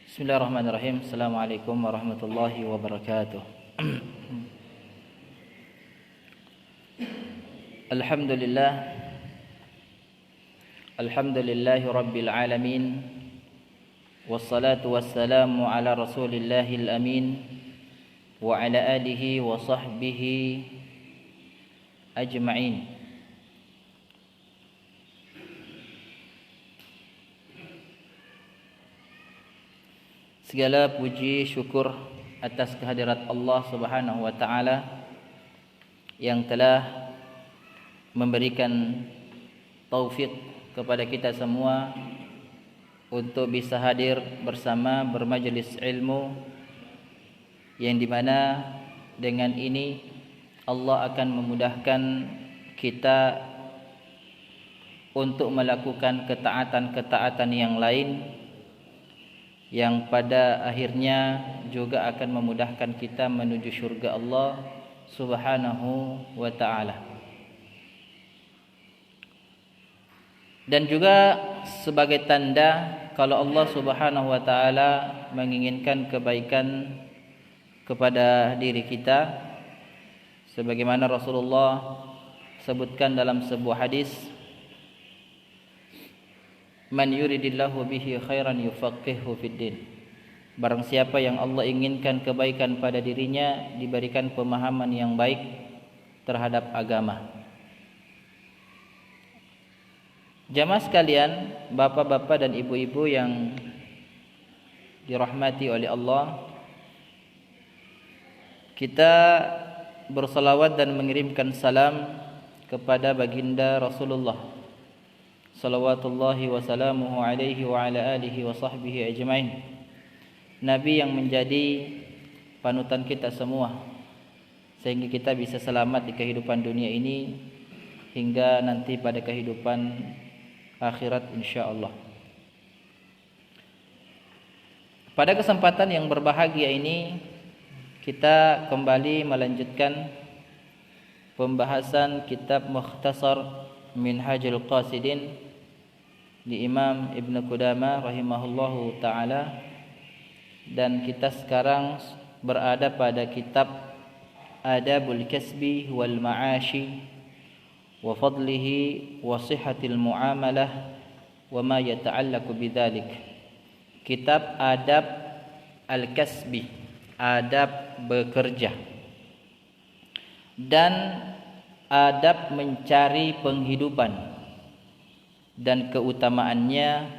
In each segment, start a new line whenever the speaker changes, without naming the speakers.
Bismillahirrahmanirrahim. Assalamualaikum warahmatullahi wabarakatuh. Alhamdulillah. Alhamdulillahi rabbil alamin. Wassalatu wassalamu ala rasulillahil amin wa ala alihi wa sahbihi ajma'in. Segala puji syukur atas kehadirat Allah Subhanahu wa taala yang telah memberikan taufik kepada kita semua untuk bisa hadir bersama bermajelis ilmu, yang dimana dengan ini Allah akan memudahkan kita untuk melakukan ketaatan-ketaatan yang lain, yang pada akhirnya juga akan memudahkan kita menuju syurga Allah Subhanahu wa ta'ala. Dan juga sebagai tanda kalau Allah Subhanahu wa ta'ala menginginkan kebaikan kepada diri kita, sebagaimana Rasulullah sebutkan dalam sebuah hadis, man yuridillahu bihi khairan yufaqihu fiddin. Barang siapa yang Allah inginkan kebaikan pada dirinya, diberikan pemahaman yang baik terhadap agama. Jamaah sekalian, bapak-bapak dan ibu-ibu yang dirahmati oleh Allah, kita bersalawat dan mengirimkan salam kepada baginda Rasulullah salawatullahi wasalamuhu alaihi wa ala alihi wa sahbihi ajmain, Nabi yang menjadi panutan kita semua, sehingga kita bisa selamat di kehidupan dunia ini hingga nanti pada kehidupan akhirat insyaallah. Pada kesempatan yang berbahagia ini, kita kembali melanjutkan pembahasan kitab Mukhtasar Minhajul Qasidin di Imam Ibn Qudamah rahimahullahu ta'ala, dan kita sekarang berada pada kitab Adabul Kasbi wal Ma'ashi wa Fadlihi wa Sihhatil Mu'amalah wa ma yata'allaqu bidzalik. Kitab Adab Al-Kasbi, adab bekerja, dan adab mencari penghidupan, dan keutamaannya,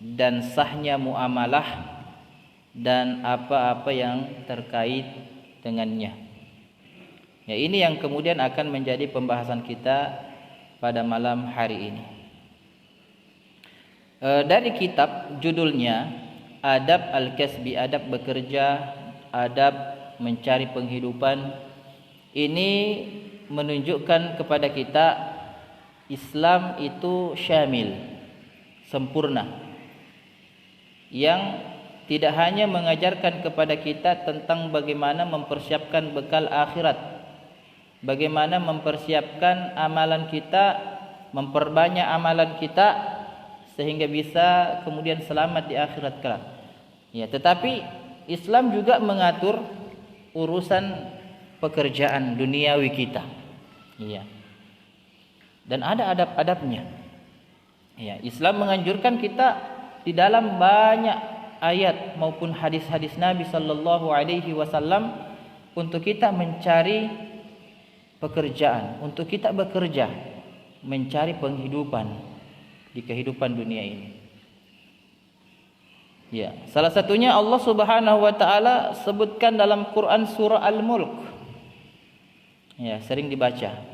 dan sahnya muamalah, dan apa-apa yang terkait dengannya. Ya, ini yang kemudian akan menjadi pembahasan kita pada malam hari ini. Dari kitab judulnya Adab Al-Kasbi, adab bekerja, adab mencari penghidupan. Ini menunjukkan kepada kita Islam itu syamil, sempurna, yang tidak hanya mengajarkan kepada kita tentang bagaimana mempersiapkan bekal akhirat, bagaimana mempersiapkan amalan kita, memperbanyak amalan kita sehingga bisa kemudian selamat di akhirat kelak. Ya, tetapi Islam juga mengatur urusan pekerjaan duniawi kita. Iya. Dan ada adab-adabnya. Ya, Islam menganjurkan kita di dalam banyak ayat maupun hadis-hadis Nabi sallallahu alaihi wasallam untuk kita mencari pekerjaan, untuk kita bekerja, mencari penghidupan di kehidupan dunia ini. Ya, salah satunya Allah Subhanahu wa taala sebutkan dalam Quran surah Al-Mulk. Ya, sering dibaca.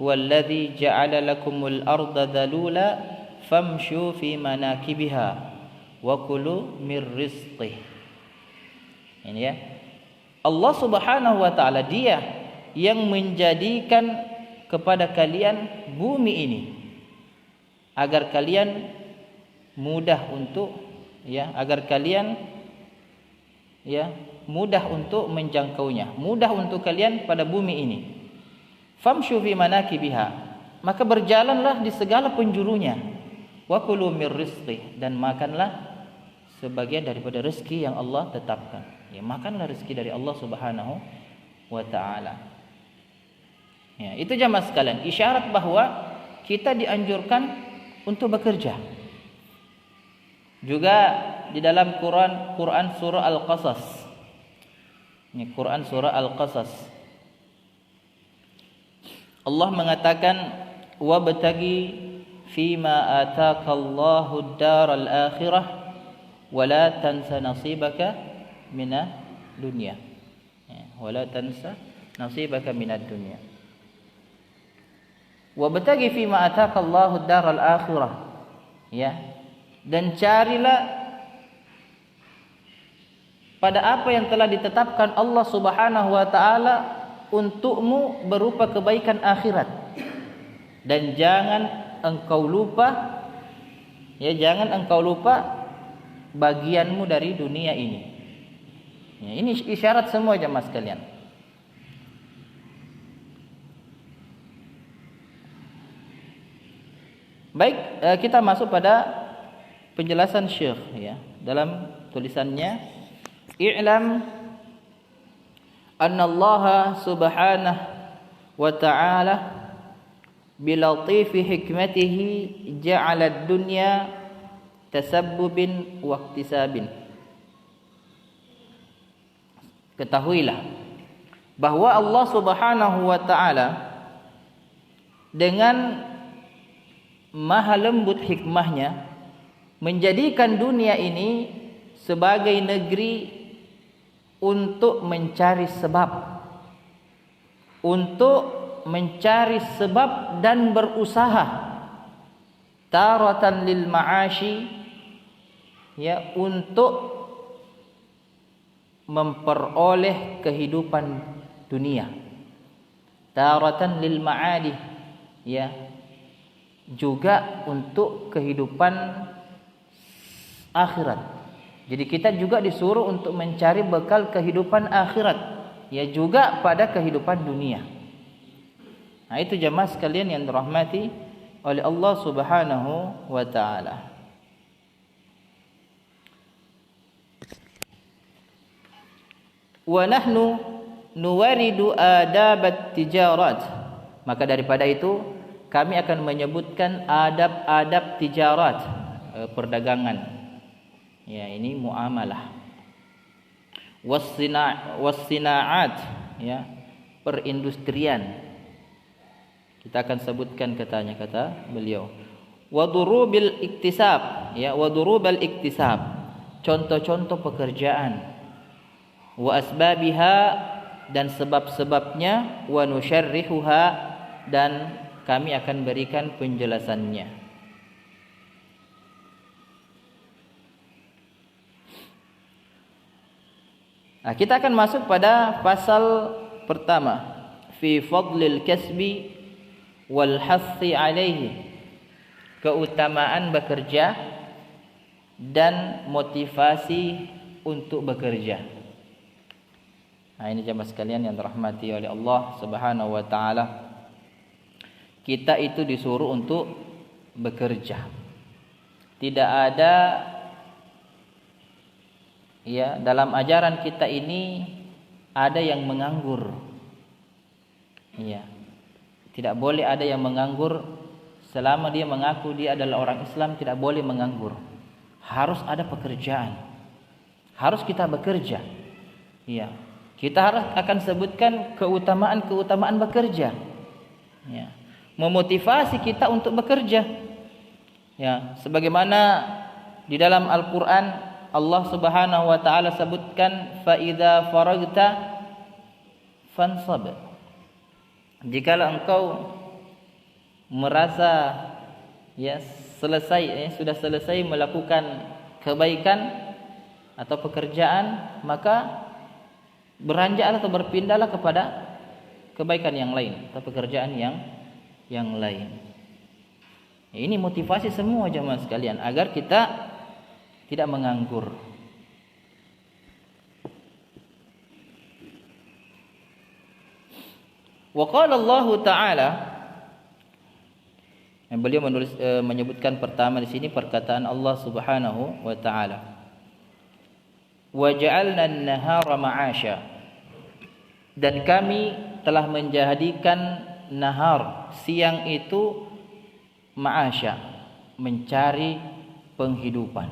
Huwallazi ja'ala lakumul arda dalula famshu fi manakibiha wa kulu mir rizqih. Ini ya. Allah Subhanahu wa taala, Dia yang menjadikan kepada kalian bumi ini agar kalian mudah untuk agar kalian mudah untuk menjangkaunya, mudah untuk kalian pada bumi ini. Famshu fi manakibiha, maka berjalanlah di segala penjurunya. Wa kulu mir rizqih, dan makanlah sebagian daripada rezeki yang Allah tetapkan. Ya, makanlah rezeki dari Allah Subhanahu wa taala. Ya, itu jamaah sekalian, isyarat bahwa kita dianjurkan untuk bekerja. Juga di dalam Quran surah Al-Qasas. Ini Quran surah Al-Qasas. Allah mengatakan wabtagi fima ataakallahu ad-daral akhirah wa la tansa nasibaka minad dunya. Wa la tansa nasibaka minad dunya. Wabtagi fima ataakallahu ad-daral akhirah. Ya. Dan carilah pada apa yang telah ditetapkan Allah Subhanahu wa taala untukmu berupa kebaikan akhirat. Dan jangan engkau lupa bagianmu dari dunia ini. Ya, ini isyarat semua jemaah sekalian. Baik, kita masuk pada penjelasan Syekh ya dalam tulisannya, i'lam anna Allah subhanahu wa ta'ala bilatifi hikmatihi ja'ala ad-dunya tasabbubin wa iktisabin. Ketahuilah bahwa Allah Subhanahu wa ta'ala dengan maha lembut hikmahnya menjadikan dunia ini sebagai negeri untuk mencari sebab dan berusaha taratan lil ma'ashi, ya, untuk memperoleh kehidupan dunia, taratan lil ma'adi, ya, juga untuk kehidupan akhirat. Jadi kita juga disuruh untuk mencari bekal kehidupan akhirat, ya, juga pada kehidupan dunia. Nah, itu jemaah sekalian yang dirahmati oleh Allah Subhanahu wa taala. Wa nahnu nuwaridu adabat tijarat. Maka daripada itu kami akan menyebutkan adab-adab tijarat, perdagangan. Ya, ini muamalah. Was-sina'at, ya, perindustrian. Kita akan sebutkan katanya, kata beliau. Wa durubil iktisab, ya, wa durubal iktisab. Contoh-contoh pekerjaan. Wa asbabiha, dan sebab-sebabnya. Wa nusyarrihuha, dan kami akan berikan penjelasannya. Nah, kita akan masuk pada pasal pertama, fi fadlil kasbi wal hathi alaihi, keutamaan bekerja dan motivasi untuk bekerja. Nah, ini jemaah sekalian yang dirahmati oleh Allah Subhanahu wa taala. Kita itu disuruh untuk bekerja. Tidak ada, ya, dalam ajaran kita ini ada yang menganggur. Ya. Tidak boleh ada yang menganggur selama dia mengaku dia adalah orang Islam, tidak boleh menganggur. Harus ada pekerjaan. Harus kita bekerja. Ya. Kita harus akan sebutkan keutamaan-keutamaan bekerja. Ya. Memotivasi kita untuk bekerja. Ya, sebagaimana di dalam Al-Qur'an Allah Subhanahu wa taala sebutkan fa idza faragta fansab. Jikalau engkau merasa, ya, sudah selesai melakukan kebaikan atau pekerjaan, maka beranjaklah atau berpindahlah kepada kebaikan yang lain atau pekerjaan yang lain. Ini motivasi semua jemaah sekalian agar kita tidak menganggur. Wa qala Allah Ta'ala, beliau menyebutkan pertama di sini perkataan Allah Subhanahu wa taala. wa ja'alna an-nahara ma'asya, dan kami telah menjadikan nahar, siang itu, ma'asya, mencari penghidupan.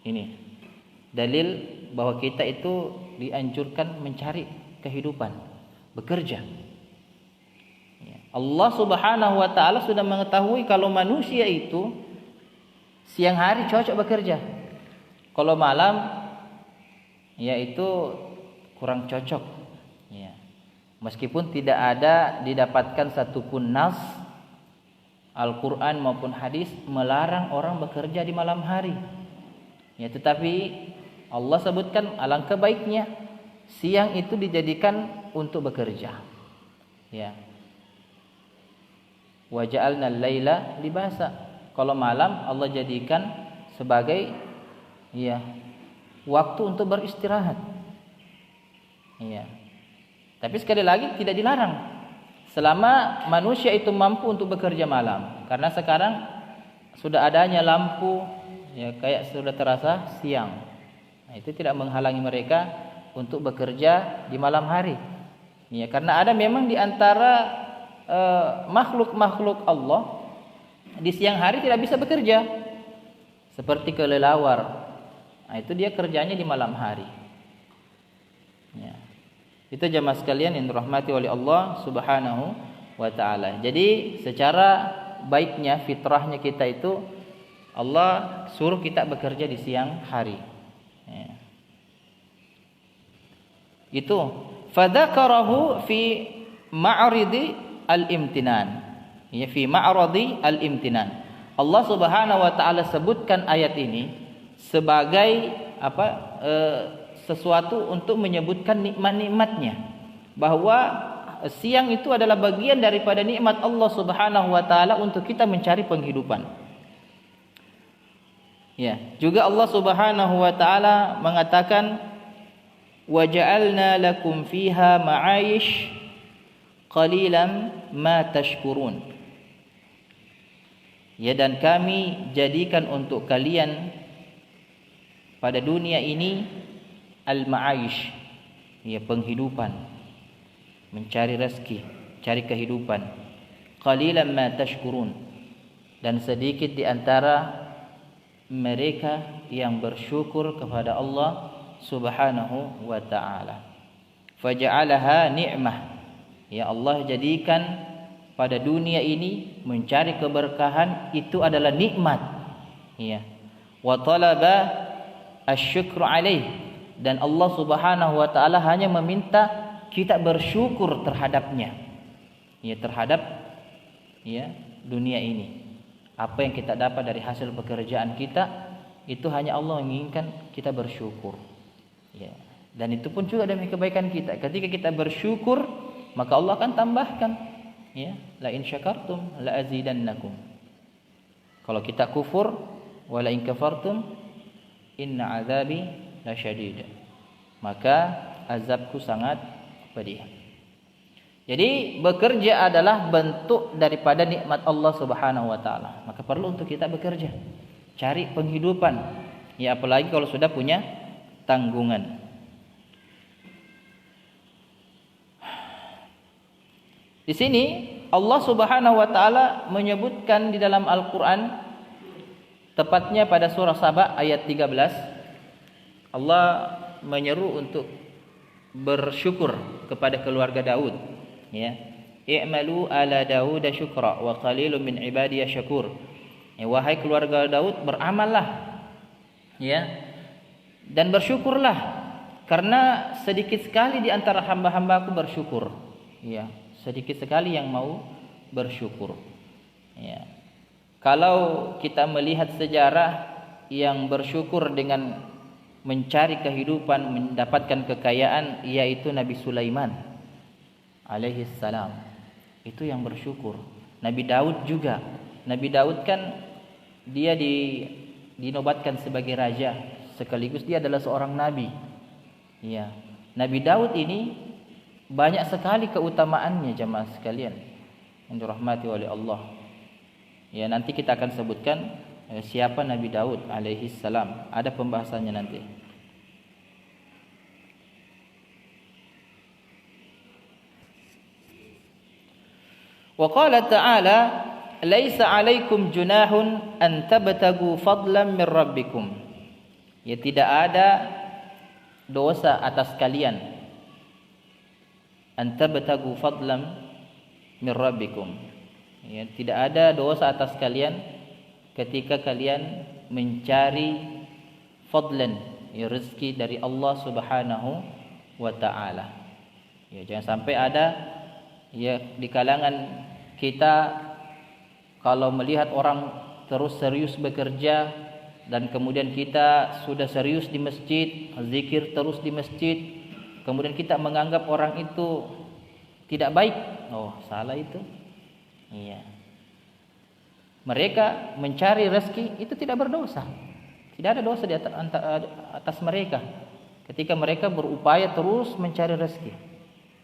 Ini dalil bahwa kita itu dianjurkan mencari kehidupan, bekerja. Allah Subhanahu wa taala sudah mengetahui kalau manusia itu siang hari cocok bekerja. Kalau malam itu kurang cocok. Ya. Meskipun tidak ada didapatkan satupun nas Al-Quran maupun hadis melarang orang bekerja di malam hari. Ya, tetapi Allah sebutkan alangkah baiknya siang itu dijadikan untuk bekerja. Ya. Wa ja'alna al-laila libasa. Kalau malam Allah jadikan sebagai waktu untuk beristirahat. Ya. Tapi sekali lagi tidak dilarang selama manusia itu mampu untuk bekerja malam, karena sekarang sudah adanya lampu kayak sudah terasa siang. Nah, itu tidak menghalangi mereka untuk bekerja di malam hari. Ya, karena ada memang di antara makhluk-makhluk Allah di siang hari tidak bisa bekerja, seperti kelelawar. Nah, itu dia kerjanya di malam hari. Ya. Itu jamaah sekalian yang dirahmati oleh Allah Subhanahu wa taala. Jadi secara baiknya fitrahnya kita itu Allah suruh kita bekerja di siang hari. Ya. Itu fadzakarahu fi ma'ridi al-imtinan. Ya, fi ma'radi al-imtinan. Allah Subhanahu wa taala sebutkan ayat ini sebagai sesuatu untuk menyebutkan nikmat-nikmatnya, bahwa siang itu adalah bagian daripada nikmat Allah Subhanahu wa taala untuk kita mencari penghidupan. Ya, juga Allah Subhanahu wa taala mengatakan wa ja'alna lakum fiha ma'ayish qalilan ma tashkurun. Ya, dan kami jadikan untuk kalian pada dunia ini al-ma'aish, ya, penghidupan, mencari rezeki, cari kehidupan. Qalilan ma tashkurun, dan sedikit di antara mereka yang bersyukur kepada Allah Subhanahu wa taala. Faja'alaha ni'mah, ya, Allah jadikan pada dunia ini mencari keberkahan itu adalah nikmat. Ya. Wa talaba asyukru alaih, dan Allah Subhanahu wa taala hanya meminta kita bersyukur terhadapnya. Ya, terhadap dunia ini. Apa yang kita dapat dari hasil pekerjaan kita itu hanya Allah menginginkan kita bersyukur. Ya. Dan itu pun juga demi kebaikan kita. Ketika kita bersyukur, maka Allah akan tambahkan. Ya, la in syakartum la azidannakum. Kalau kita kufur, wa la in kafartum inna azabi lasyadid, maka azabku sangat pedih. Jadi bekerja adalah bentuk daripada nikmat Allah Subhanahu wa taala. Maka perlu untuk kita bekerja, cari penghidupan. Ya, apalagi kalau sudah punya tanggungan. Di sini Allah Subhanahu wa taala menyebutkan di dalam Al-Qur'an, tepatnya pada surah Saba ayat 13, Allah menyeru untuk bersyukur kepada keluarga Daud. Ya, i'malu ala Daud syukra wa qalilun min ibadiy syakur. Ya, wahai keluarga Daud, beramallah, ya, dan bersyukurlah, karena sedikit sekali di antara hamba-hambaku bersyukur. Ya, sedikit sekali yang mau bersyukur. Ya. Kalau kita melihat sejarah yang bersyukur dengan mencari kehidupan, mendapatkan kekayaan, yaitu Nabi Sulaiman alaihi salam. Itu yang bersyukur. Nabi Daud juga. Nabi Daud kan dia dinobatkan sebagai raja, sekaligus dia adalah seorang nabi. Ya. Nabi Daud ini banyak sekali keutamaannya, jemaah sekalian yang dirahmati oleh Allah. Ya, nanti kita akan sebutkan siapa Nabi Daud alaihi salam. Ada pembahasannya nanti. Wa qala ta'ala, "Laisa 'alaikum junahun an tabtagu fadlan min rabbikum." Ya, tidak ada dosa atas kalian. An tabtagu fadlan min rabbikum. Ya, tidak ada dosa atas kalian ketika kalian mencari fadlan, ya, rezeki dari Allah Subhanahu wa taala. Ya, jangan sampai ada ya di kalangan kita kalau melihat orang terus serius bekerja dan kemudian kita sudah serius di masjid, zikir terus di masjid, kemudian kita menganggap orang itu tidak baik. Oh, salah itu. Iya. Mereka mencari rezeki itu tidak berdosa. Tidak ada dosa di atas mereka ketika mereka berupaya terus mencari rezeki.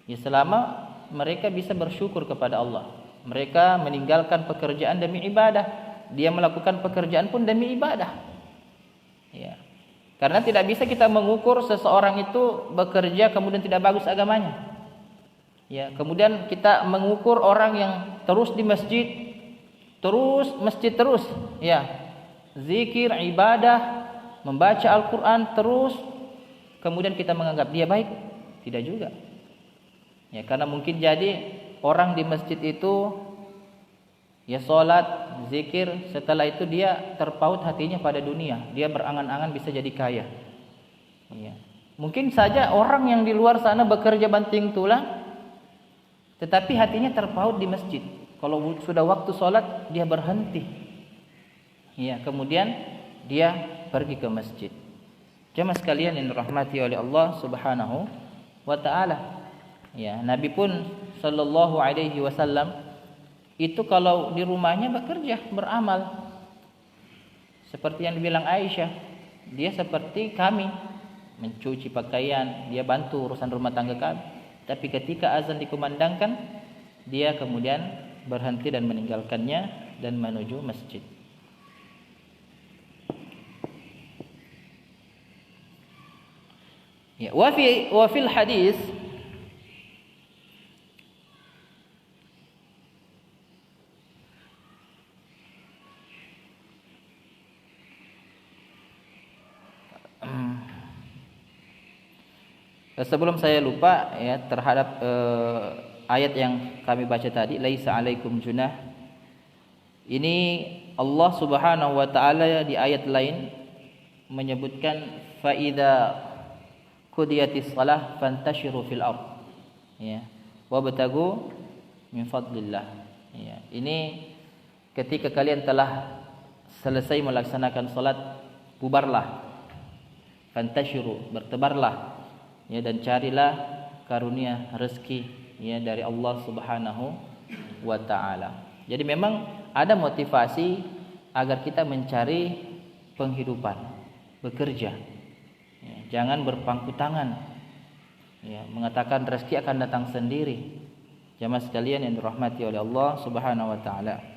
Ya, selama mereka bisa bersyukur kepada Allah. Mereka meninggalkan pekerjaan demi ibadah. Dia melakukan pekerjaan pun demi ibadah. Ya. Karena tidak bisa kita mengukur seseorang itu bekerja kemudian tidak bagus agamanya. Ya, kemudian kita mengukur orang yang terus di masjid, terus, ya, zikir, ibadah, membaca Al-Quran terus, kemudian kita menganggap dia baik, tidak juga. Ya, karena mungkin jadi orang di masjid itu ya sholat, zikir, setelah itu dia terpaut hatinya pada dunia, dia berangan-angan bisa jadi kaya. Ya. Mungkin saja orang yang di luar sana bekerja banting tulang, tetapi hatinya terpaut di masjid. Kalau sudah waktu sholat dia berhenti. Ya, kemudian dia pergi ke masjid. Jemaah sekalian yang dirahmati oleh Allah Subhanahu wa taala. Ya, Nabi pun sallallahu alaihi wasallam itu kalau di rumahnya bekerja, beramal. Seperti yang dibilang Aisyah, dia seperti kami, mencuci pakaian, dia bantu urusan rumah tangga kami. Tapi ketika azan dikumandangkan, dia kemudian berhenti dan meninggalkannya dan menuju masjid. Ya, wa fil hadis sebelum saya lupa ya terhadap ayat yang kami baca tadi, laisa alaikum junah. Ini Allah Subhanahu wa taala di ayat lain menyebutkan fa idza qudiyatis shalah fantashiru fil ard. Ya. Wabtagu min fadlillah. Ya. Ini ketika kalian telah selesai melaksanakan salat, bubarlah. Fantashiru, bertebarlah. Ya, dan carilah karunia rezeki ya dari Allah Subhanahu wa taala. Jadi memang ada motivasi agar kita mencari penghidupan, bekerja. Ya, jangan berpangku tangan. Ya, mengatakan rezeki akan datang sendiri. Jamaah sekalian yang dirahmati oleh Allah Subhanahu wa taala.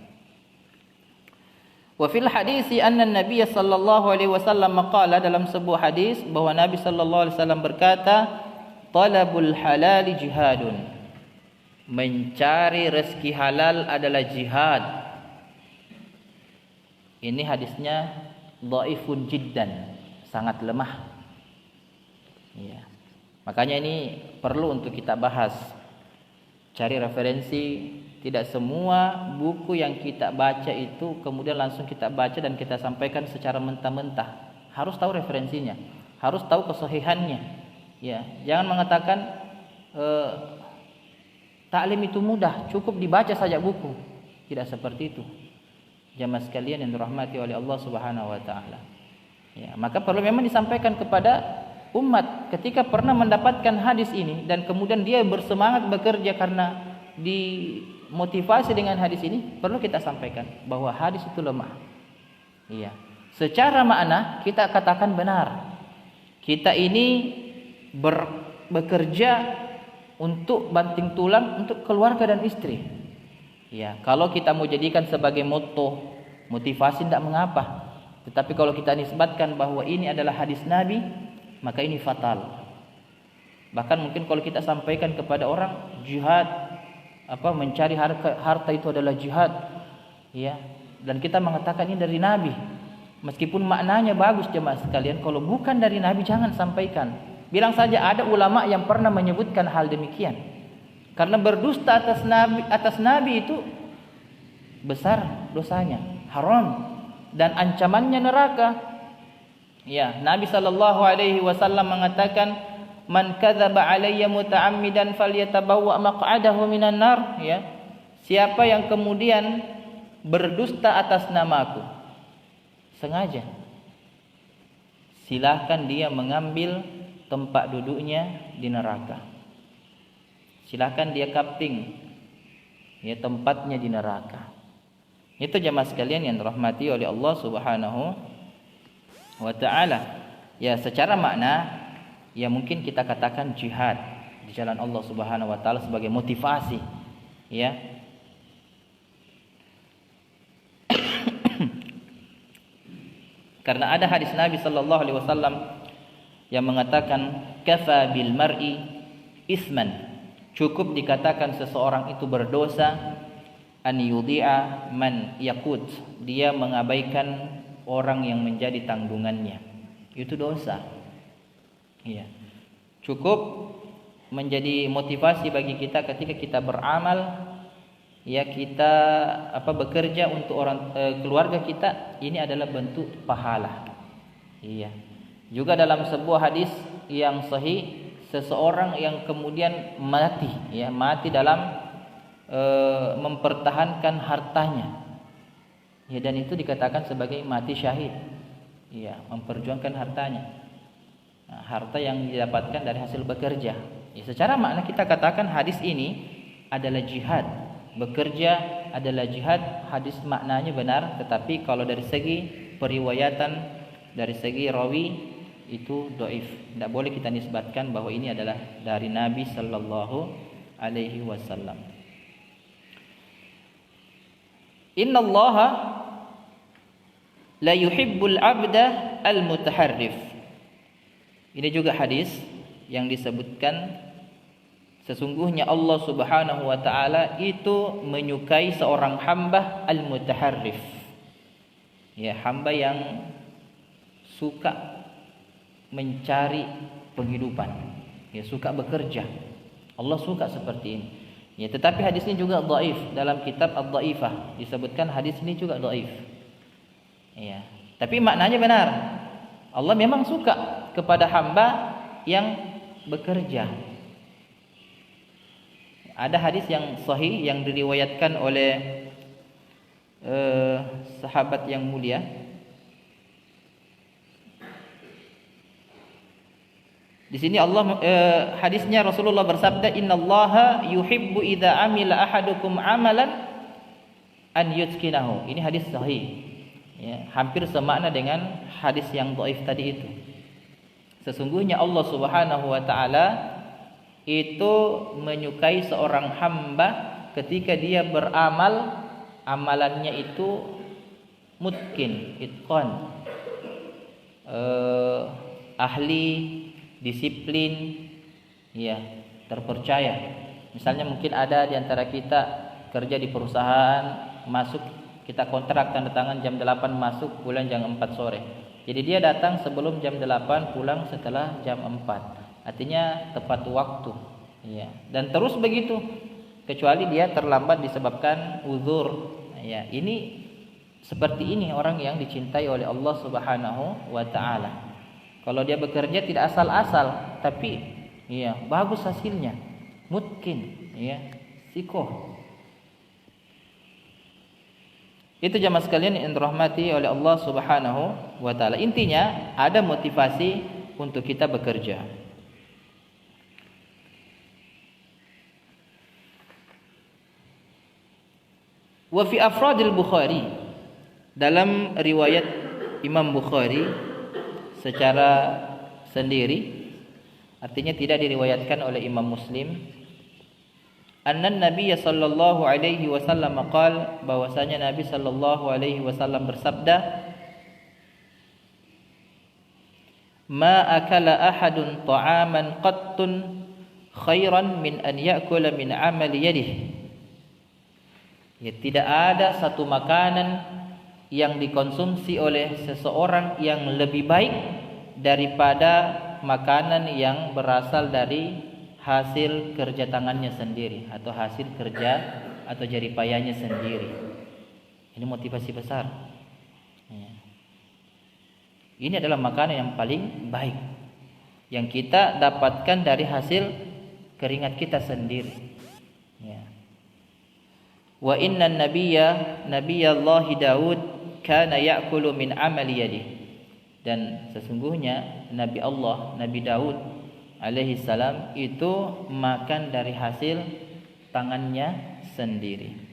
Wa fil hadisi anna Nabi sallallahu alaihi wasallam qala, dalam sebuah hadis bahwa Nabi sallallahu alaihi wasallam berkata, talabul halal jihadun. Mencari rezeki halal adalah jihad. Ini hadisnya dhaifun jiddan, sangat lemah. Ya. Makanya ini perlu untuk kita bahas. Cari referensi. Tidak semua buku yang kita baca itu kemudian langsung kita baca dan kita sampaikan secara mentah-mentah. Harus tahu referensinya, harus tahu kesahihannya. Ya, jangan mengatakan taklim itu mudah, cukup dibaca saja buku. Tidak seperti itu. Jamaah sekalian yang dirahmati oleh Allah Subhanahu wa taala. Ya, maka perlu memang disampaikan kepada umat ketika pernah mendapatkan hadis ini dan kemudian dia bersemangat bekerja karena dimotivasi dengan hadis ini, perlu kita sampaikan bahwa hadis itu lemah. Iya. Secara makna kita katakan benar. Kita ini bekerja untuk banting tulang untuk keluarga dan istri. Ya, kalau kita mau jadikan sebagai moto, motivasi tidak mengapa. Tetapi kalau kita nisbatkan bahwa ini adalah hadis Nabi, maka ini fatal. Bahkan mungkin kalau kita sampaikan kepada orang jihad, mencari harta itu adalah jihad, ya. Dan kita mengatakan ini dari Nabi. Meskipun maknanya bagus jemaah sekalian, kalau bukan dari Nabi jangan sampaikan. Bilang saja ada ulama yang pernah menyebutkan hal demikian. Karena berdusta atas Nabi itu besar dosanya, haram dan ancamannya neraka. Ya, Nabi sallallahu alaihi wasallam mengatakan, "Man kadzaba alayya muta'ammidan falyatabawwa maq'adahu minan nar." Ya. Siapa yang kemudian berdusta atas namaku sengaja, silahkan dia mengambil tempat duduknya di neraka. Silahkan dia kapting ya tempatnya di neraka. Itu jemaah sekalian yang dirahmati oleh Allah Subhanahu wa taala. Ya, secara makna ya mungkin kita katakan jihad di jalan Allah Subhanahu wa taala sebagai motivasi, ya. Karena ada hadis Nabi sallallahu alaihi wasallam yang mengatakan kafa bil mar'i isman, cukup dikatakan seseorang itu berdosa an yudhi'a man yaqut, dia mengabaikan orang yang menjadi tanggungannya. Itu dosa. Iya. Cukup menjadi motivasi bagi kita ketika kita beramal, ya, kita bekerja untuk orang keluarga kita, ini adalah bentuk pahala. Iya. Juga dalam sebuah hadis yang sahih, seseorang yang kemudian mati dalam mempertahankan hartanya, ya, dan itu dikatakan sebagai mati syahid, ya, memperjuangkan hartanya. Nah, harta yang didapatkan dari hasil bekerja. Ya, secara makna kita katakan hadis ini adalah jihad. Bekerja adalah jihad, hadis maknanya benar, tetapi kalau dari segi periwayatan, dari segi rawi itu dhaif. Tidak boleh kita nisbatkan bahwa ini adalah dari Nabi sallallahu alaihi wasallam. Innallaha la yuhibbul 'abda al-mutaharrif. Ini juga hadis yang disebutkan sesungguhnya Allah Subhanahu wa taala itu menyukai seorang hamba al-mutaharrif. Ya, hamba yang suka mencari penghidupan, ya, suka bekerja. Allah suka seperti ini. Ya, tetapi hadis ini juga dhaif. Dalam kitab Ad-Dhaifah disebutkan hadis ini juga dhaif. Ya, tapi maknanya benar. Allah memang suka kepada hamba yang bekerja. Ada hadis yang sahih yang diriwayatkan oleh sahabat yang mulia. Di sini hadisnya Rasulullah bersabda, "Innallaha yuhibbu idza amila ahadukum amalan an yutqinahu." Ini hadis sahih. Ya, hampir semakna dengan hadis yang dhaif tadi itu. Sesungguhnya Allah Subhanahu wa taala itu menyukai seorang hamba ketika dia beramal, amalannya itu mutqin, itqan, ahli, disiplin, ya, terpercaya. Misalnya mungkin ada di antara kita kerja di perusahaan, masuk, kita kontrak tanda tangan jam 8 masuk, pulang jam 4 sore. Jadi dia datang sebelum jam 8, pulang setelah jam 4. Artinya tepat waktu, ya. Dan terus begitu, kecuali dia terlambat disebabkan uzur. Ya, ini seperti ini orang yang dicintai oleh Allah Subhanahu wa taala. Kalau dia bekerja tidak asal-asal, tapi ya bagus hasilnya, mungkin, ya, sikoh. Itu jamaah sekalian yang dirahmati oleh Allah Subhanahu wa taala. Intinya ada motivasi untuk kita bekerja. Wa fi afradil Bukhari, dalam riwayat Imam Bukhari secara sendiri, artinya tidak diriwayatkan oleh Imam Muslim, anna Nabi sallallahu alaihi wasallam qala, bahwasanya Nabi sallallahu alaihi wasallam bersabda, ma akala ahadun ta'aman qattun khairan min an ya'kula min amali yadihi Ya, tidak ada satu makanan yang dikonsumsi oleh seseorang yang lebih baik daripada makanan yang berasal dari hasil kerja tangannya sendiri atau hasil kerja atau jerih payahnya sendiri. Ini motivasi besar. Ya. Ini adalah makanan yang paling baik yang kita dapatkan dari hasil keringat kita sendiri. Ya. Wa inna nabiyallahi Daud kana ya'kulu min amali yadihi. Dan sesungguhnya Nabi Allah, Nabi Daud alaihi salam itu makan dari hasil tangannya sendiri.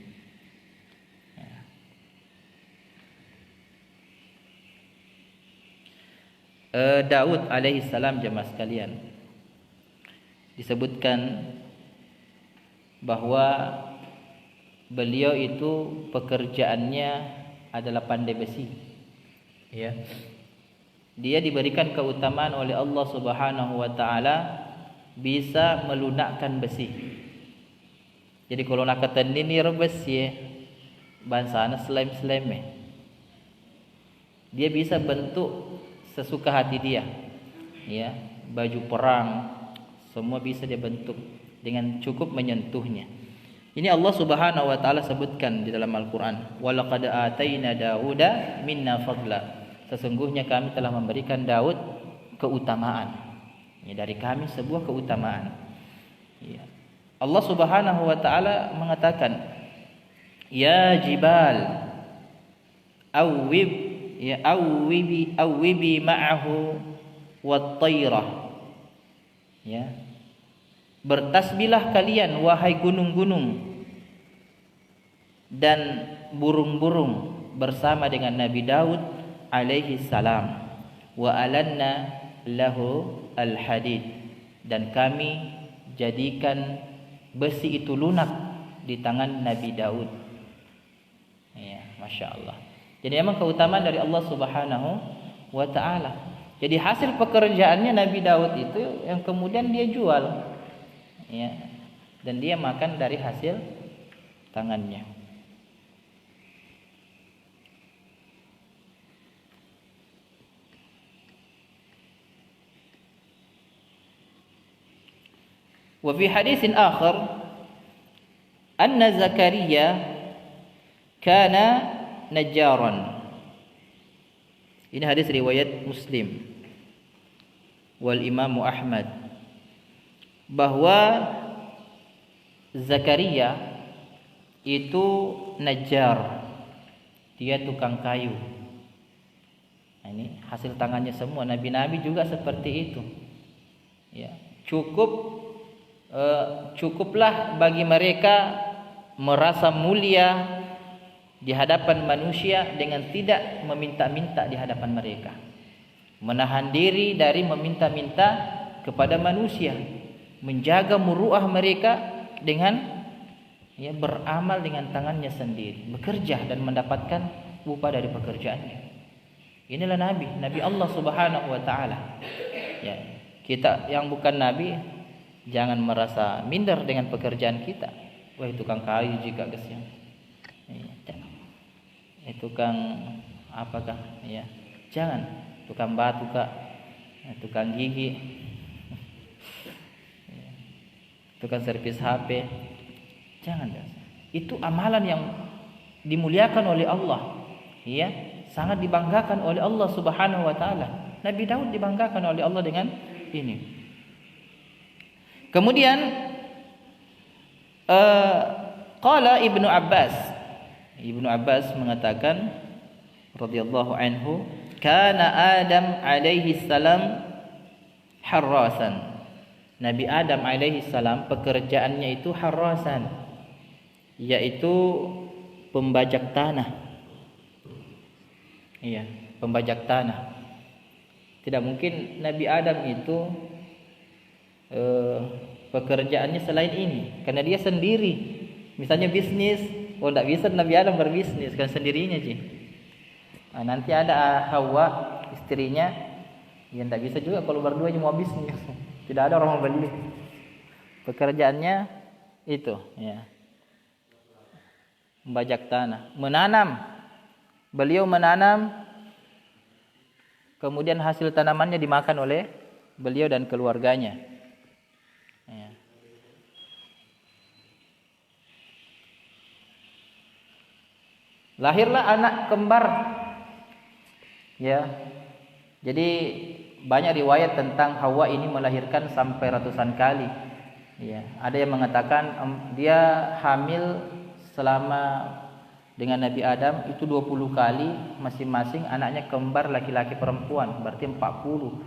Daud alaihi salam, jemaah sekalian, disebutkan bahwa beliau itu pekerjaannya adalah pandai besi. Ya. Dia diberikan keutamaan oleh Allah Subhanahu wa taala bisa melunakkan besi. Jadi kalau nak ketenin ni rebes ya, bansana slime-slime. Dia bisa bentuk sesuka hati dia. Ya, baju perang semua bisa dia bentuk dengan cukup menyentuhnya. Ini Allah Subhanahu wa taala sebutkan di dalam Al-Qur'an, "Wa laqad ataina Dauda minna fadla." Sesungguhnya kami telah memberikan Daud keutamaan. Ini dari kami sebuah keutamaan. Ya. Allah Subhanahu wa taala mengatakan, "Ya jibal awwibi ma'ahu wat-tayrah." Ya. Bertasbihlah kalian wahai gunung-gunung dan burung-burung bersama dengan Nabi Daud alaihi salam. Wa alanna lahu al-hadid, dan kami jadikan besi itu lunak di tangan Nabi Daud. Ya, Masya Allah. Jadi memang keutamaan dari Allah Subhanahu wa ta'ala. Jadi hasil pekerjaannya Nabi Daud itu yang kemudian dia jual. Ya, dan dia makan dari hasil tangannya. Wa fi haditsin akhar anna Zakaria kana najjaran. Ini hadis riwayat Muslim wal Imam Ahmad, bahwa Zakaria itu najjar, dia tukang kayu. Nah, ini hasil tangannya semua. Nabi-nabi juga seperti itu. Ya, cukuplah bagi mereka merasa mulia di hadapan manusia dengan tidak meminta-minta di hadapan mereka, menahan diri dari meminta-minta kepada manusia, menjaga muruah mereka dengan beramal dengan tangannya sendiri, bekerja dan mendapatkan upah dari pekerjaannya. Inilah Nabi Allah Subhanahu wa taala. Ya, kita yang bukan nabi jangan merasa minder dengan pekerjaan kita. Wah, tukang kayu jika kesian. Tukang apakah? Ya, jangan. Tukang batu kak, tukang gigi, tukang servis HP, jangan. Itu amalan yang dimuliakan oleh Allah. Ya, sangat dibanggakan oleh Allah Subhanahu wa taala. Nabi Daud dibanggakan oleh Allah dengan ini. Kemudian qala Ibnu Abbas mengatakan radhiyallahu anhu, kana Adam alaihi salam harrasan. Nabi Adam alaihi salam pekerjaannya itu harrasan, yaitu pembajak tanah. Iya, pembajak tanah. Tidak mungkin Nabi Adam itu pekerjaannya selain ini, karena dia sendiri. Misalnya bisnis, tidak bisa Nabi Adam berbisnis kan sendirinya sih. Nah, nanti ada Hawa istrinya, yang tidak bisa juga kalau berdua mau bisnis. Tidak ada orang mau beli. Pekerjaannya itu, ya. membajak tanah, menanam. Beliau menanam, kemudian hasil tanamannya dimakan oleh beliau dan keluarganya. Ya. Lahirlah anak kembar. Ya. Jadi banyak riwayat tentang Hawa ini melahirkan sampai ratusan kali. Ya, ada yang mengatakan dia hamil selama dengan Nabi Adam itu 20 kali, masing-masing anaknya kembar laki-laki perempuan, berarti 40.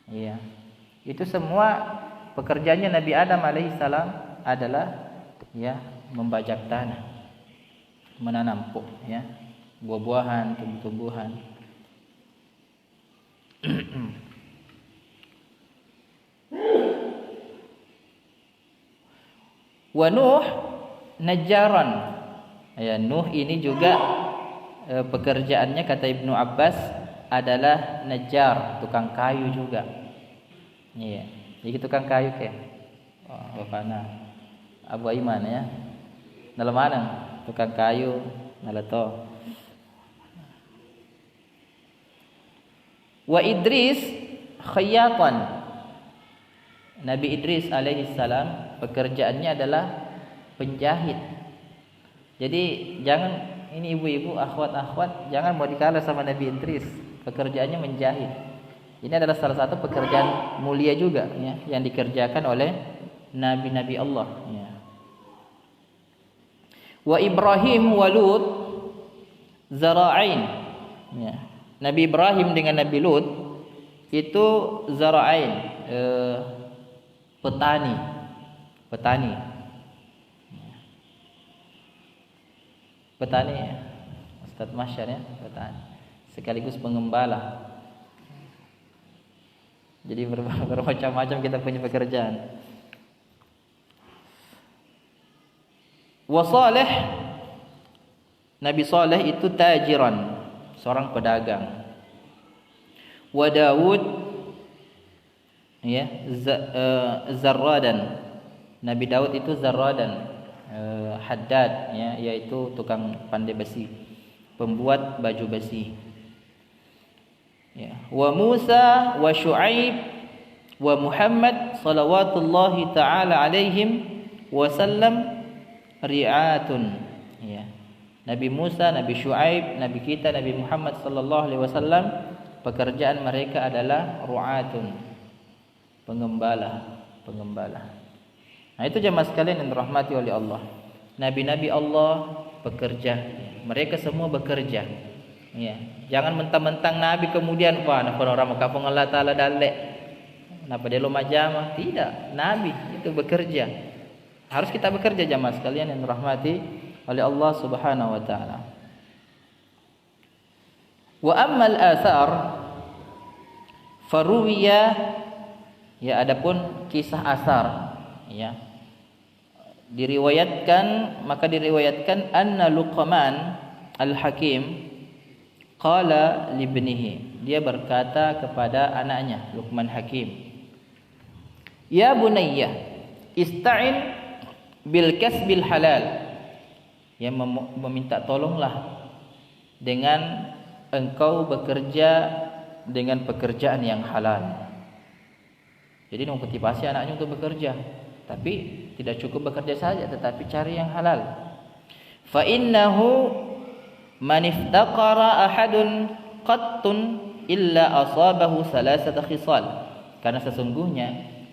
Ya. Itu semua pekerjaannya Nabi Adam alaihissalam adalah ya membajak tanah, menanam ya, buah-buahan, tumbuh-tumbuhan. Wa Nuh najjaran. Ya, Nuh ini juga pekerjaannya kata Ibnu Abbas adalah najjar, tukang kayu juga. Iya. Jadi tukang kayu ke. Oh, bapana. Abu Aiman ya. Dalam mana? Tukang kayu nalato. Wa Idris khayyatan. Nabi Idris alaihi salam pekerjaannya adalah penjahit. Jadi jangan, ini ibu-ibu, akhwat-akhwat, jangan mau dikalah sama Nabi Idris. Pekerjaannya menjahit. Ini adalah salah satu pekerjaan mulia juga ya, yang dikerjakan oleh nabi-nabi Allah ya. Wa Ibrahim wa Lut zara'ain ya. Nabi Ibrahim dengan Nabi Lut itu zara'ain, petani. Petani ya. Ustaz Masyar ya, petani. Sekaligus pengembala. Jadi bermacam-macam kita punya pekerjaan. Wa Saleh, Nabi Saleh itu tajiran, seorang pedagang. Wa Daud ya, zarradan. Nabi Daud itu zarradan, haddad ya, yaitu tukang pandai besi, pembuat baju besi. Ya. Wa Musa wa Syuaib wa Muhammad salawatullahi taala alaihim wasallam ri'atun ya. Nabi Musa, Nabi Syuaib, Nabi kita Nabi Muhammad sallallahu alaihi wasallam, pekerjaan mereka adalah ru'atun, pengembala. Nah, itu jemaah sekalian yang dirahmati oleh Allah. Nabi-nabi Allah bekerja, mereka semua bekerja. Ya, jangan mentang-mentang nabi kemudian wah napa orang makapung Allah taala dalek. Napa dia lo majamah? Tidak, nabi itu bekerja. Harus kita bekerja jemaah sekalian yang dirahmati oleh Allah Subhanahu wa taala. Wa ammal athar faruwiya ya, adapun kisah asar ya, diriwayatkan anna Luqman al-Hakim qala libnihi, dia berkata kepada anaknya Luqman Hakim, ya bunayya ista'in bil kasbil halal, yang meminta tolonglah dengan engkau bekerja dengan pekerjaan yang halal. Jadi memotivasi anaknya untuk bekerja, tapi tidak cukup bekerja saja, tetapi cari yang halal. Fa innahu man iftaqara ahadun qattun illa asabahu salasata khisal, karena sesungguhnya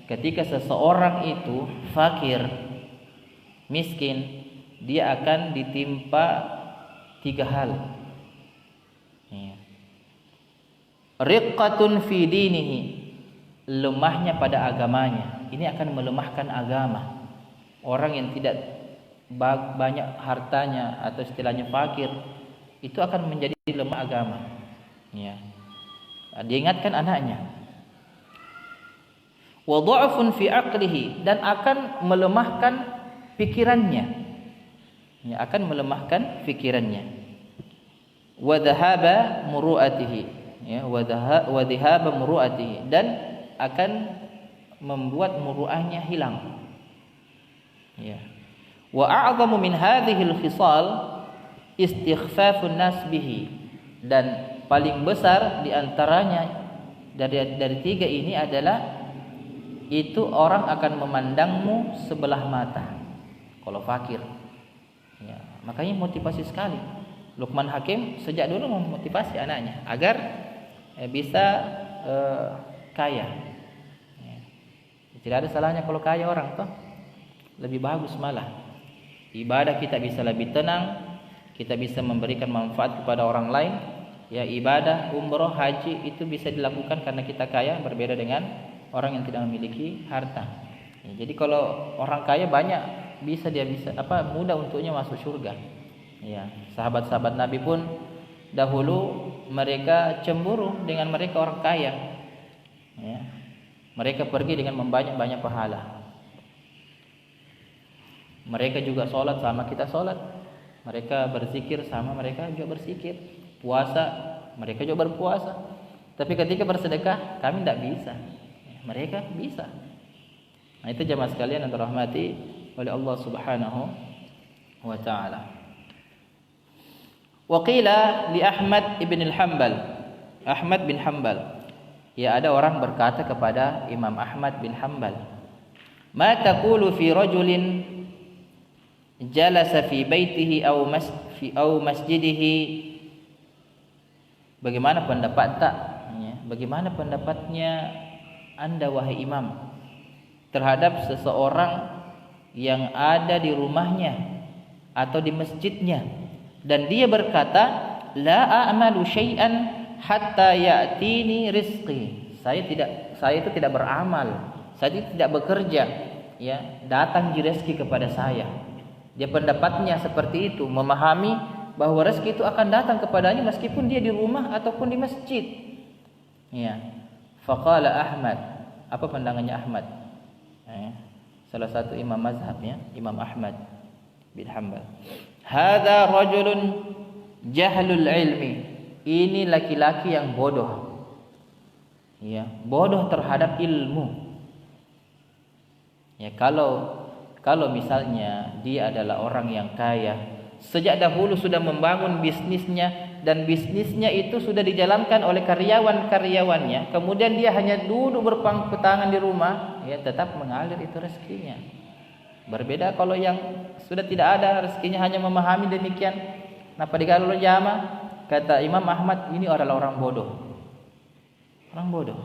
ketika seseorang itu fakir, miskin, dia akan ditimpa 3 hal. Riqqatun fi dinihi, lemahnya pada agamanya. Ini akan melemahkan agama. Orang yang tidak banyak hartanya atau istilahnya fakir, itu akan menjadi lemah agama. Ya. Diingatkan anaknya. Wa dha'fun fi aqlihi, dan akan melemahkan pikirannya. Ya, akan melemahkan pikirannya. Wa dhahaba muru'atihi, ya, wa dhahaba muru'atihi, dan akan membuat muru'ahnya hilang. Ya. Wa a'zamu min hadhil khisal istighfafun nas bihi, dan paling besar di antaranya dari tiga ini adalah itu orang akan memandangmu sebelah mata kalau fakir. Ya, makanya motivasi sekali Luqman Hakim sejak dulu memotivasi anaknya agar bisa kaya. Ya. Tidak ada salahnya kalau kaya orang toh, lebih bagus malah. Ibadah kita bisa lebih tenang, kita bisa memberikan manfaat kepada orang lain. Ya, ibadah, umroh, haji itu bisa dilakukan karena kita kaya, berbeda dengan orang yang tidak memiliki harta. Ya, jadi kalau orang kaya banyak, bisa mudah untuknya masuk surga. Ya, sahabat-sahabat Nabi pun dahulu mereka cemburu dengan mereka orang kaya. Ya, mereka pergi dengan membanyak-banyak pahala. Mereka juga sholat sama kita sholat. Mereka berzikir sama mereka juga berzikir. Puasa, mereka juga berpuasa. Tapi ketika bersedekah, kami tidak bisa. Mereka bisa. Nah, itu jemaah sekalian yang dirahmati oleh Allah Subhanahu wa taala. Wa qila li Ahmad ibn al-Hanbal. Ahmad bin Hanbal. Ya, ada orang berkata kepada Imam Ahmad bin Hanbal, "Ma taqulu fi rajulin jalasa fi baitihi aw masjidihi?" Bagaimana bagaimana pendapatnya Anda wahai imam terhadap seseorang yang ada di rumahnya atau di masjidnya dan dia berkata, "La a'malu syai'an hatta ya'tini rizqi." Saya itu tidak beramal, saya tidak bekerja, ya, datang rezeki kepada saya. Dia pendapatnya seperti itu, memahami bahwa rezeki itu akan datang kepadanya meskipun dia di rumah ataupun di masjid. Ya. Faqala Ahmad, apa pandangannya Ahmad? Salah satu imam mazhab, ya, Imam Ahmad bin Hanbal. Hadza rajulun jahlul ilmi. Ini laki-laki yang bodoh. Ya, bodoh terhadap ilmu. Ya, kalau misalnya dia adalah orang yang kaya, sejak dahulu sudah membangun bisnisnya dan bisnisnya itu sudah dijalankan oleh karyawan-karyawannya, kemudian dia hanya duduk berpangku tangan di rumah, ya, tetap mengalir itu rezekinya. Berbeda kalau yang sudah tidak ada rezekinya, hanya memahami demikian. Napa digaul jama? Kata Imam Ahmad, ini adalah orang bodoh. Orang bodoh.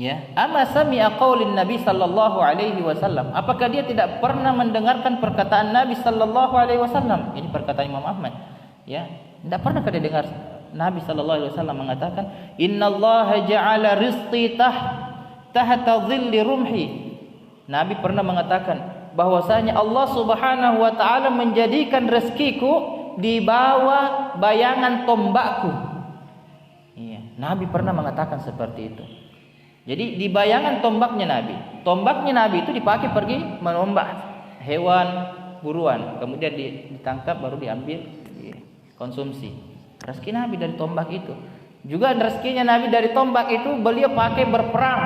Ya, ama sami'a qaulin Nabi sallallahu alaihi wasallam. Apakah dia tidak pernah mendengarkan perkataan Nabi sallallahu alaihi wasallam? Ini perkataan Imam Ahmad. Ya, tidak pernah dia dengar Nabi sallallahu alaihi wasallam mengatakan, "Innallaha ja'ala rizqi tahta dhilli rumhi." Nabi pernah mengatakan bahwasanya Allah Subhanahu wa taala menjadikan rezekiku di bawah bayangan tombakku. Iya, Nabi pernah mengatakan seperti itu. Jadi di bayangan tombaknya Nabi itu dipakai pergi menombak hewan buruan, kemudian ditangkap baru diambil konsumsi. Rezeki Nabi dari tombak itu. Juga rezekinya Nabi dari tombak itu beliau pakai berperang,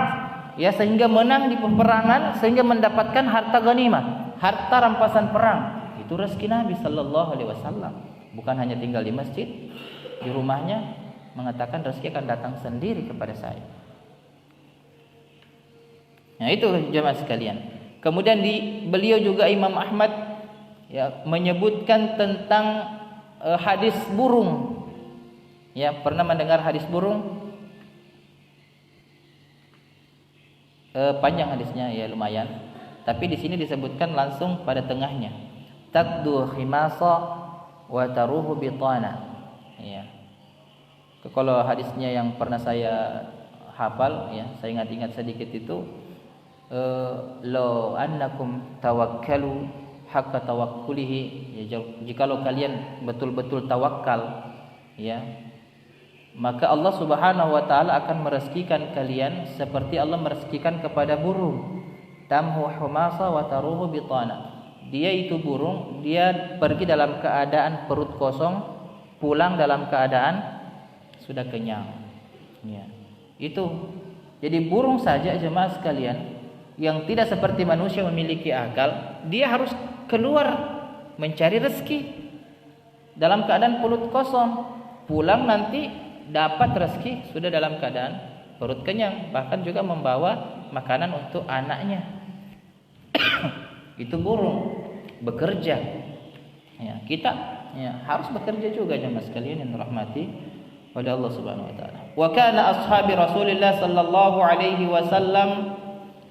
ya, sehingga menang di peperangan, sehingga mendapatkan harta ghanimah, harta rampasan perang. Itu rezeki Nabi sallallahu alaihi wasallam. Bukan hanya tinggal di masjid, di rumahnya mengatakan rezeki akan datang sendiri kepada saya. Nah, itu jemaah sekalian. Kemudian beliau juga Imam Ahmad, ya, menyebutkan tentang hadis burung. Ya, pernah mendengar hadis burung? Panjang hadisnya, ya, lumayan. Tapi di sini disebutkan langsung pada tengahnya. Taqdu khimasa wa taruhu bitana. Ya. Kalau hadisnya yang pernah saya hafal, ya, saya ingat-ingat sedikit itu, lo annakum tawakkalu haqqa tawakkulihi, ya, jikalau kalian betul-betul tawakal, ya, maka Allah Subhanahu wa taala akan merezekikan kalian seperti Allah merezekikan kepada burung. Tamhu humasa wa taruhu bitana. Dia itu burung, dia pergi dalam keadaan perut kosong, pulang dalam keadaan sudah kenyang. Ya. Itu. Jadi burung saja jemaah sekalian, yang tidak seperti manusia memiliki akal, dia harus keluar mencari rezeki dalam keadaan perut kosong. Pulang nanti dapat rezeki sudah dalam keadaan perut kenyang, bahkan juga membawa makanan untuk anaknya. Itu burung bekerja. Ya, kita harus bekerja juga jemaah sekalian yang dirahmati oleh Allah Subhanahu wa taala. Wa kana ashabi Rasulillah sallallahu alaihi wasallam,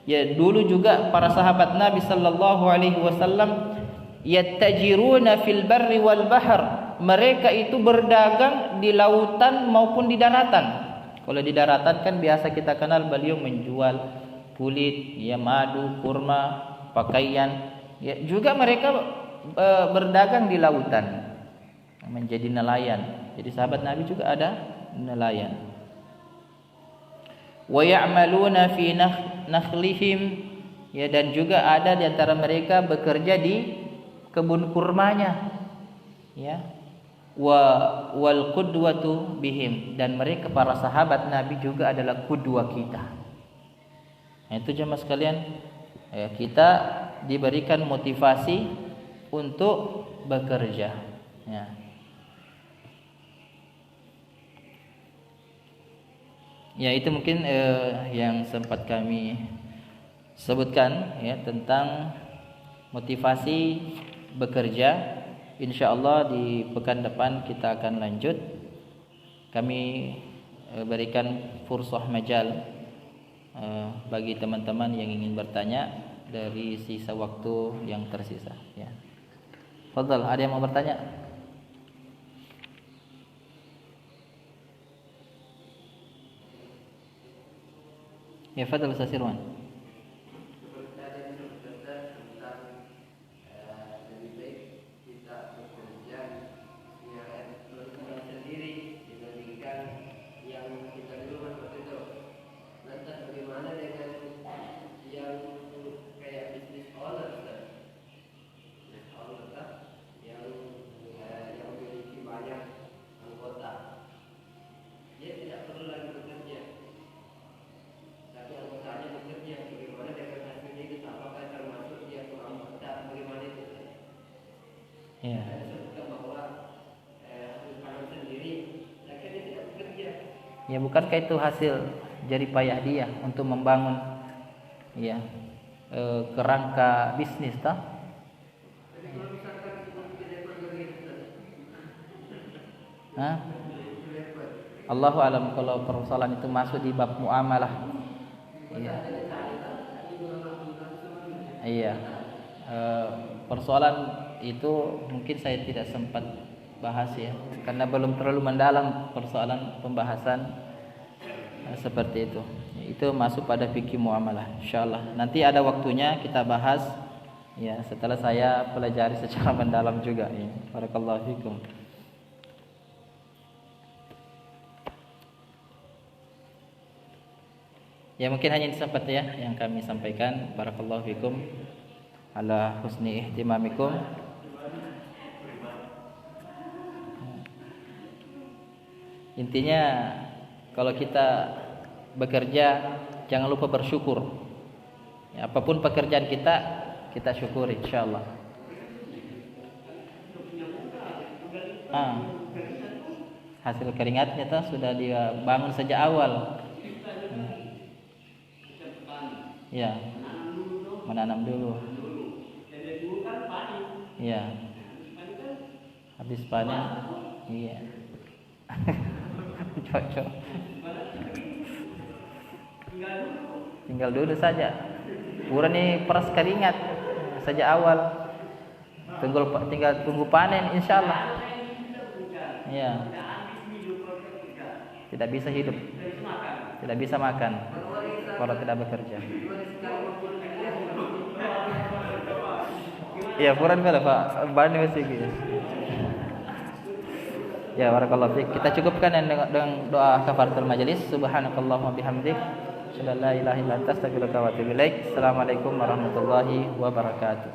ya dulu juga para sahabat Nabi sallallahu alaihi wasallam, yattajiruna fil barri wal bahr, mereka itu berdagang di lautan maupun di daratan. Kalau di daratan kan biasa kita kenal beliau menjual kulit, ya madu, kurma, pakaian. Ya, juga mereka berdagang di lautan, menjadi nelayan. Jadi sahabat Nabi juga ada nelayan. Wa ya'maluna fi nakhlihim, ya dan juga ada di antara mereka bekerja di kebun kurmanya. Ya. Wal qudwatu bihim, dan mereka para sahabat Nabi juga adalah qudwa kita. Nah, itu jemaah sekalian, ya, kita diberikan motivasi untuk bekerja. Ya. Ya, itu mungkin yang sempat kami sebutkan ya tentang motivasi bekerja. Insyaallah di pekan depan kita akan lanjut. Kami berikan fursah majal bagi teman-teman yang ingin bertanya dari sisa waktu yang tersisa. Ya. Fadhal, ada yang mau bertanya? Ya, fadhal Ustaz Irwan. Ya, bukankah itu hasil jerih payah dia untuk membangun ya kerangka bisnis toh? Hah? Allahu alam kalau persoalan itu masuk di bab muamalah. Iya. Iya. Persoalan itu mungkin saya tidak sempat bahas ya, karena belum terlalu mendalam persoalan pembahasan seperti itu. Itu masuk pada fikih muamalah. Insyaallah nanti ada waktunya kita bahas ya, setelah saya pelajari secara mendalam juga ya. Barakallahu fikum. Ya, mungkin hanya ini sempat ya yang kami sampaikan. Barakallahu fikum ala husni ihtimamikum. Intinya kalau kita bekerja jangan lupa bersyukur. Ya, apapun pekerjaan kita syukuri insyaallah. Hasil keringatnya tuh sudah dia bangun sejak awal. Ya, menanam dulu. Ya, habis panen. Iya. Cocok. Tinggal dulu saja. Pura nih peras keringat sejak awal. Tinggal tunggu panen insyaallah. Ya. Tidak bisa hidup. Tidak bisa makan kalau tidak bekerja. Ya, puran kalau Pak Bani masih gitu. Ya, barakallahu fiik. Kita cukupkan dengan doa kafaratul majelis. Subhanakallahumma bihamdik, asyhadu an la ilaha illa anta, astaghfiruka wa atubu ilaik. Assalamualaikum warahmatullahi wabarakatuh.